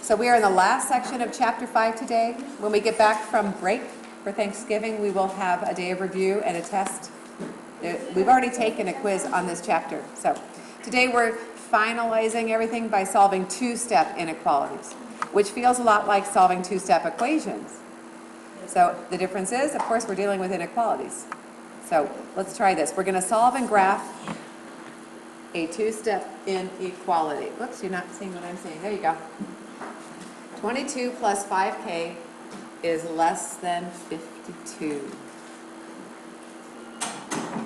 So we are in the last section of chapter 5 today. When we get back from break for Thanksgiving, we will have a day of review and a test. We've already taken a quiz on this chapter. So today we're finalizing everything by solving two-step inequalities, which feels a lot like solving two-step equations. So the difference is, of course, we're dealing with inequalities. So let's try this. We're going to solve and graph a two-step inequality. Whoops, you're not seeing what I'm saying. There you go. 22 plus 5k is less than 52.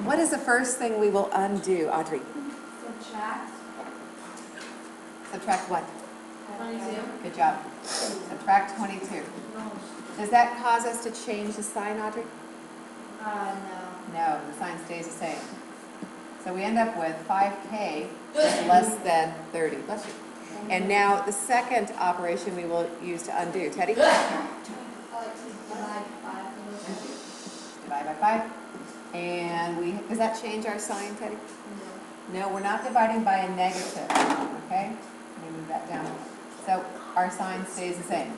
What is the first thing we will undo, Audrey? Subtract. Subtract what? 22. Good job. Subtract 22. Does that cause us to change the sign, Audrey? No. No, the sign stays the same. So we end up with 5k is less than 30. Bless you. And now the second operation we will use to undo. Teddy? I like to divide 5. Divide by 5. And does that change our sign, Teddy? No, we're not dividing by a negative. Okay? Let me move that down. So our sign stays the same.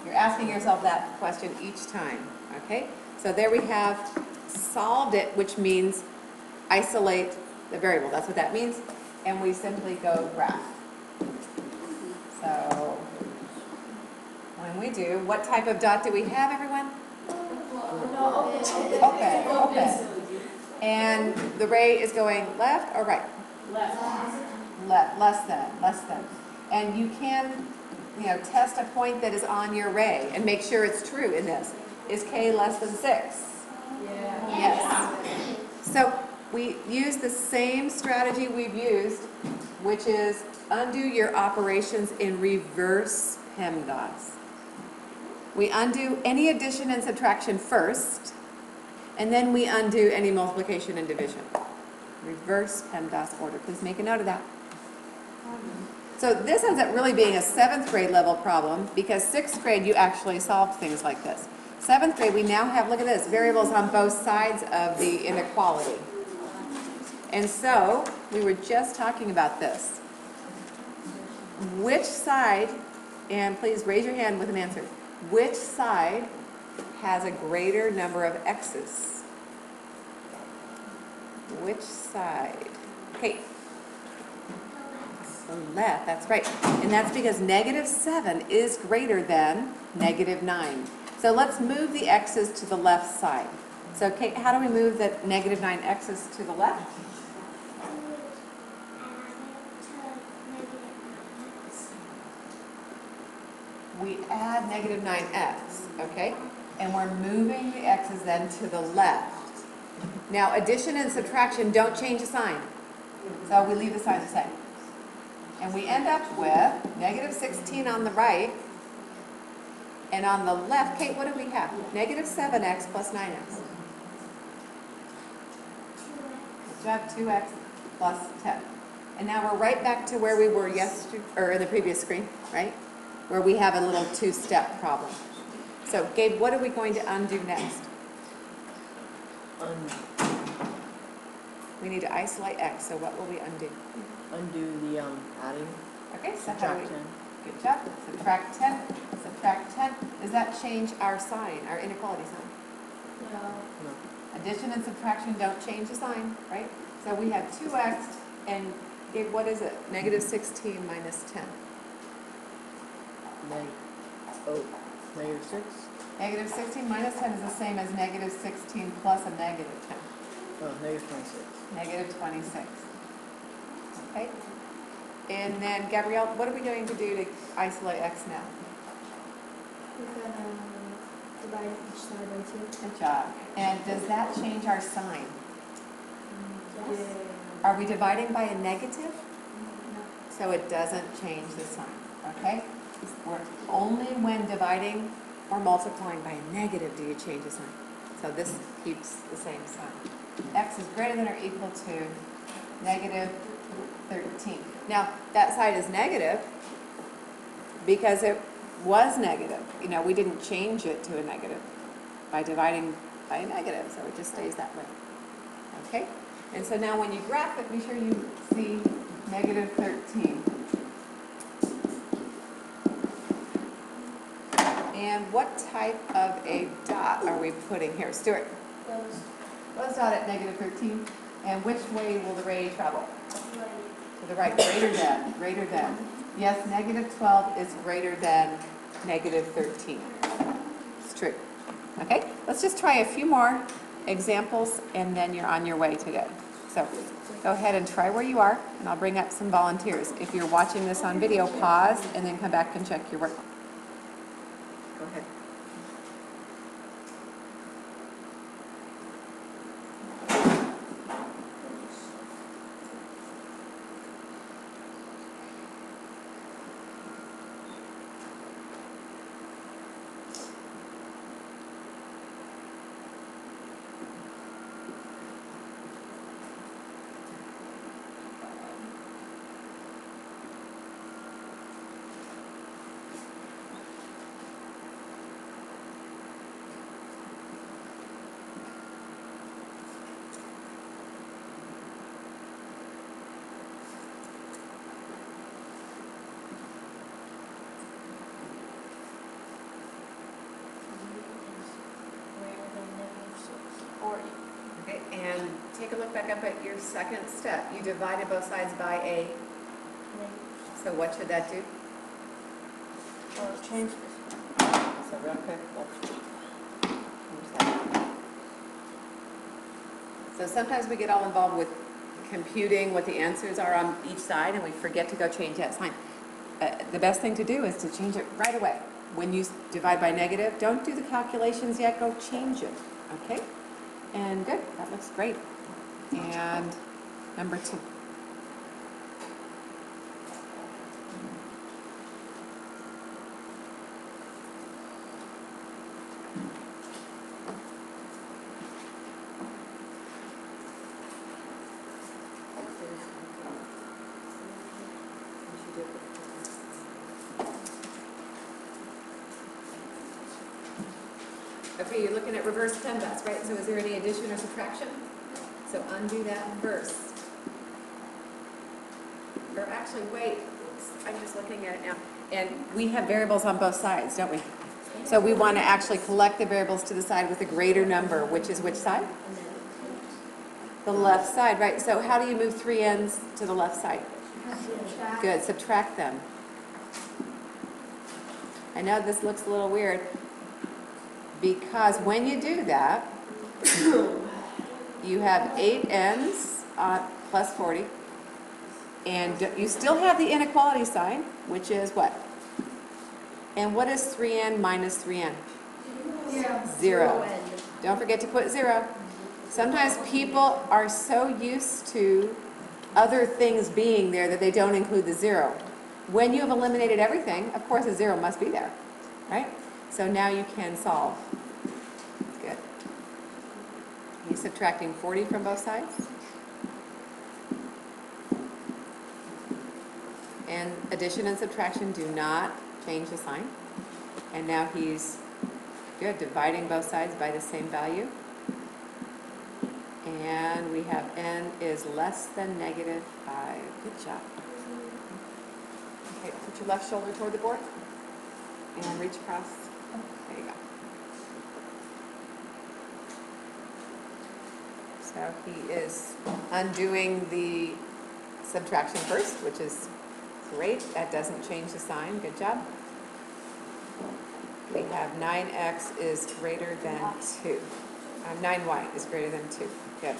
You're asking yourself that question each time. Okay? So there we have solved it, which means isolate the variable. That's what that means. And we simply go graph. So when we do, what type of dot do we have, everyone? Okay. And the ray is going left or right? Left, less than. And you can, test a point that is on your ray and make sure it's true in this. Is k less than 6? Yeah. Yes. So we use the same strategy we've used, which is undo your operations in reverse PEMDAS. We undo any addition and subtraction first, and then we undo any multiplication and division. Reverse PEMDAS order. Please make a note of that. So this ends up really being a 7th grade level problem because 6th grade you actually solved things like this. 7th grade we now have, look at this, variables on both sides of the inequality. And so we were just talking about this. Which side, and please raise your hand with an answer, which side has a greater number of x's? Which side? Okay. The left, that's right. And that's because -7 is greater than -9. So let's move the x's to the left side. So Kate, how do we move the -9 x's to the left? We add -9x, okay? And we're moving the x's then to the left. Now, addition and subtraction don't change the sign. So we leave the sign the same. And we end up with -16 on the right. And on the left, Kate, what do we have? -7x plus 9x. Good job, 2x plus 10. And now we're right back to where we were yesterday, or in the previous screen, right? Where we have a little two-step problem. So, Gabe, what are we going to undo next? We need to isolate x, so what will we undo? Undo the adding. Okay, so how do Subtract we? 10. Good job. Subtract 10. Subtract 10. Does that change our sign, our inequality sign? No. Addition and subtraction don't change the sign, right? So we have 2x, and Gabe, what is it? -16 minus 10. -6. -16 minus 10 is the same as -16 plus a -10. Oh, -26. -26. Okay? And then, Gabrielle, what are we going to do to isolate x now? We're going to divide each side by 2. Good job. And does that change our sign? Yes. Are we dividing by a negative? No. So it doesn't change the sign, okay? We're only when dividing or multiplying by a negative do you change the sign. So this keeps the same sign. X is greater than or equal to -13. Now, that side is negative because it was negative. We didn't change it to a negative by dividing by a negative, so it just stays that way. Okay? And so now when you graph it, be sure you see -13. And what type of a dot are we putting here? Stuart, Closed. closed dot at -13. And which way will the ray travel? Right. To the right, greater than. Yes, -12 is greater than -13. It's true. Okay, let's just try a few more examples and then you're on your way to good. So go ahead and try where you are and I'll bring up some volunteers. If you're watching this on video, pause and then come back and check your work. Go ahead. Okay, and take a look back up at your second step. You divided both sides by a, so what should that do? Change this. So real quick, So sometimes we get all involved with computing what the answers are on each side and we forget to go change that sign. The best thing to do is to change it right away. When you divide by negative, don't do the calculations yet, go change it, okay? And good, that looks great. And number 2. Okay, you're looking at reverse PEMDAS, right? So is there any addition or subtraction? So undo that first. Or actually, wait, I'm just looking at it now. And we have variables on both sides, don't we? So we want to actually collect the variables to the side with a greater number, which is which side? The left side, right? So how do you move 3 n's to the left side? Good, subtract them. I know this looks a little weird, because when you do that, you have 8 n's plus 40, and you still have the inequality sign, which is what? And what is 3n minus 3n? 0. Don't forget to put 0. Sometimes people are so used to other things being there that they don't include the 0. When you have eliminated everything, of course a 0 must be there, right? So now you can solve. Good. Are you subtracting 40 from both sides? And addition and subtraction do not change the sign. And now he's good, dividing both sides by the same value. And we have n is less than -5. Good job. Okay, put your left shoulder toward the board and reach across. There you go. So he is undoing the subtraction first, which is great. That doesn't change the sign. Good job. We have 9x is greater than 2. 9y is greater than 2. Good.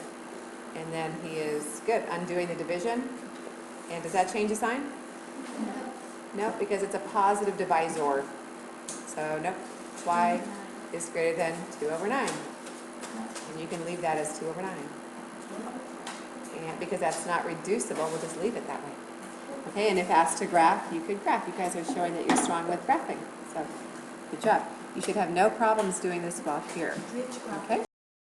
And then he is, good, undoing the division. And does that change the sign? No, because it's a positive divisor. So, nope. Y is greater than 2 over 9. And you can leave that as 2 over 9. And because that's not reducible, we'll just leave it that way. Okay, and if asked to graph, you could graph. You guys are showing that you're strong with graphing. So, good job. You should have no problems doing this while here. Okay?